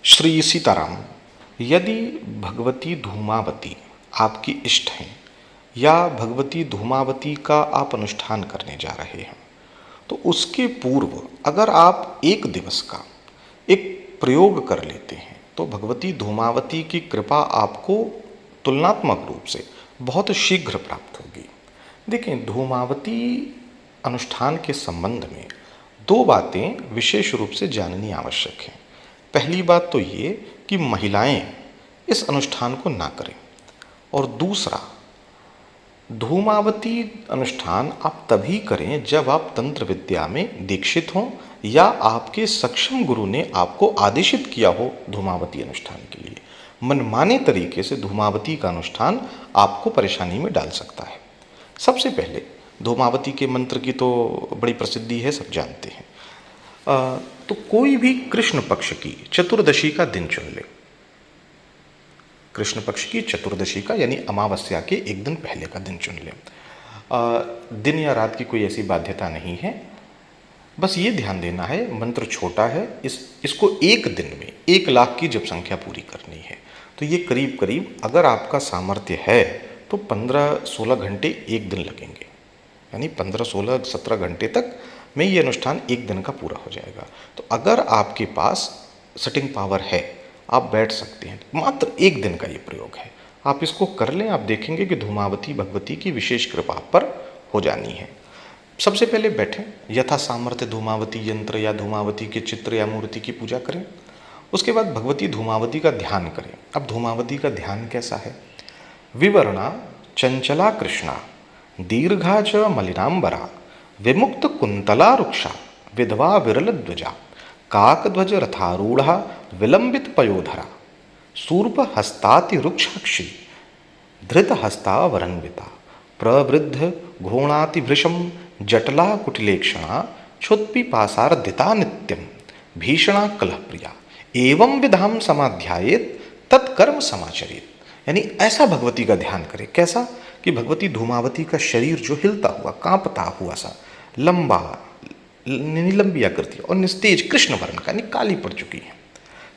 श्री सीताराम। यदि भगवती धूमावती आपकी इष्ट हैं या भगवती धूमावती का आप अनुष्ठान करने जा रहे हैं तो उसके पूर्व अगर आप एक दिवस का एक प्रयोग कर लेते हैं तो भगवती धूमावती की कृपा आपको तुलनात्मक रूप से बहुत शीघ्र प्राप्त होगी। देखें, धूमावती अनुष्ठान के संबंध में दो बातें विशेष रूप से जाननी आवश्यक हैं। पहली बात तो ये कि महिलाएं इस अनुष्ठान को ना करें, और दूसरा, धूमावती अनुष्ठान आप तभी करें जब आप तंत्र विद्या में दीक्षित हों या आपके सक्षम गुरु ने आपको आदेशित किया हो धूमावती अनुष्ठान के लिए। मनमाने तरीके से धूमावती का अनुष्ठान आपको परेशानी में डाल सकता है। सबसे पहले धूमावती के मंत्र की तो बड़ी प्रसिद्धि है, सब जानते हैं। तो कोई भी कृष्ण पक्ष की चतुर्दशी का दिन चुन ले। कृष्ण पक्ष की चतुर्दशी का यानी अमावस्या के एक दिन पहले का दिन चुन ले। दिन या रात की कोई ऐसी बाध्यता नहीं है, बस ये ध्यान देना है मंत्र छोटा है, इसको एक दिन में 1,00,000 की जप संख्या पूरी करनी है। तो ये करीब करीब अगर आपका सामर्थ्य है तो 15-16 घंटे एक दिन लगेंगे, यानी 15, 16, 17 घंटे तक में ये अनुष्ठान एक दिन का पूरा हो जाएगा। तो अगर आपके पास सेटिंग पावर है, आप बैठ सकते हैं। मात्र एक दिन का ये प्रयोग है, आप इसको कर लें। आप देखेंगे कि धूमावती भगवती की विशेष कृपा पर हो जानी है। सबसे पहले बैठें, यथा सामर्थ्य धूमावती यंत्र या धूमावती के चित्र या मूर्ति की पूजा करें। उसके बाद भगवती धूमावती का ध्यान करें। अब धूमावती का ध्यान कैसा है? विवर्णा चंचला कृष्णा दीर्घा च मलिनांबरा विमुक्त कुंतला रुक्षा विधवा विरल ध्वजा काकध्वज रथारूढ़ा विलंबित पयोधरा सूर्प हस्ताति रुक्षाक्षी धृत हस्ता वरन्विता प्रवृद्ध घोणाति भृशम जटला कुटिलेक्षणा क्षुत्पिपासार्दिता नित्यम भीषणा कलह प्रिया एवं विधाम समाध्यायेत तत्कर्म समाचरित। यानी ऐसा भगवती का ध्यान करें। कैसा? कि भगवती धूमावती का शरीर जो हिलता हुआ कांपता हुआ सा लंबा लंबी आकृति और निस्तेज कृष्ण वर्ण का, यानी काली पड़ चुकी है,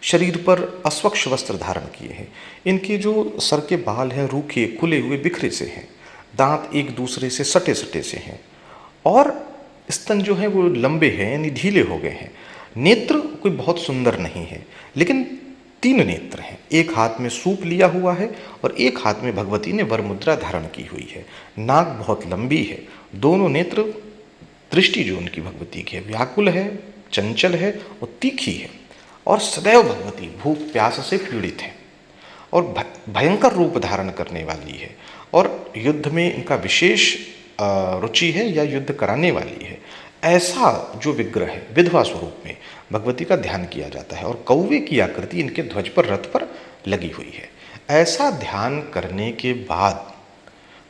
शरीर पर अस्वच्छ वस्त्र धारण किए हैं, इनके जो सर के बाल हैं रूखे खुले हुए बिखरे से हैं, दांत एक दूसरे से सटे सटे से हैं, और स्तन जो है वो लंबे हैं यानी ढीले हो गए हैं। नेत्र कोई बहुत सुंदर नहीं है, लेकिन 3 नेत्र हैं। एक हाथ में सूप लिया हुआ है और एक हाथ में भगवती ने वर मुद्रा धारण की हुई है। नाक बहुत लंबी है। दोनों नेत्र, दृष्टि जो उनकी भगवती की है, व्याकुल है, चंचल है और तीखी है, और सदैव भगवती भूख प्यास से पीड़ित है और भयंकर रूप धारण करने वाली है, और युद्ध में इनका विशेष रुचि है या युद्ध कराने वाली है। ऐसा जो विग्रह है, विधवा स्वरूप में भगवती का ध्यान किया जाता है, और कौवे की आकृति इनके ध्वज पर, रथ पर लगी हुई है। ऐसा ध्यान करने के बाद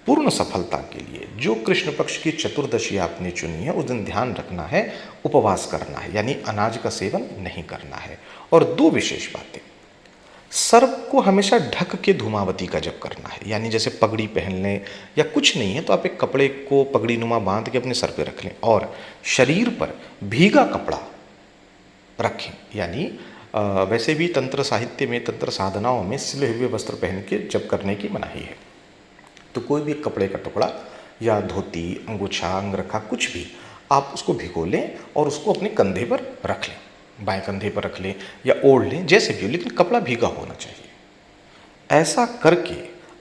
पूर्ण सफलता के लिए जो कृष्ण पक्ष की चतुर्दशी आपने चुनी है उस दिन ध्यान रखना है, उपवास करना है, यानी अनाज का सेवन नहीं करना है। और 2 विशेष बातें, सर को हमेशा ढक के धूमावती का जप करना है, यानी जैसे पगड़ी पहन लें या कुछ नहीं है तो आप एक कपड़े को पगड़ी नुमा बांध के अपने सर पे रख लें, और शरीर पर भीगा कपड़ा रखें। यानी वैसे भी तंत्र साहित्य में, तंत्र साधनाओं में सिले हुए वस्त्र पहन के जप करने की मनाही है। तो कोई भी कपड़े का टुकड़ा या धोती, अंगूछा, अंगरखा, कुछ भी आप उसको भिगो लें और उसको अपने कंधे पर रख लें, बाएं कंधे पर रख लें या ओढ़ लें, जैसे भी हो, लेकिन कपड़ा भीगा होना चाहिए। ऐसा करके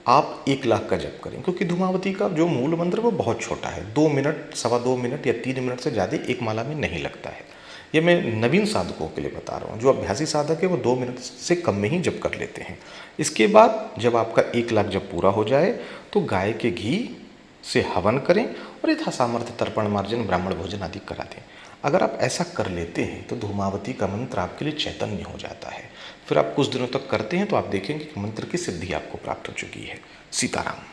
आप 1,00,000 का जप करें, क्योंकि धूमावती का जो मूल मंत्र वो बहुत छोटा है, 2 मिनट, 2.25 मिनट या 3 मिनट से ज़्यादा एक माला में नहीं लगता है। ये मैं नवीन साधकों के लिए बता रहा हूँ। जो अभ्यासी साधक है वो 2 मिनट से कम में ही जप कर लेते हैं। इसके बाद जब आपका 1,00,000 जब पूरा हो जाए तो गाय के घी से हवन करें और यथा सामर्थ्य तर्पण मार्जन ब्राह्मण भोजन आदि करा दें। अगर आप ऐसा कर लेते हैं तो धूमावती का मंत्र आपके लिए चैतन्य हो जाता है। फिर आप कुछ दिनों तक करते हैं तो आप देखेंगे कि मंत्र की सिद्धि आपको प्राप्त हो चुकी है। सीताराम।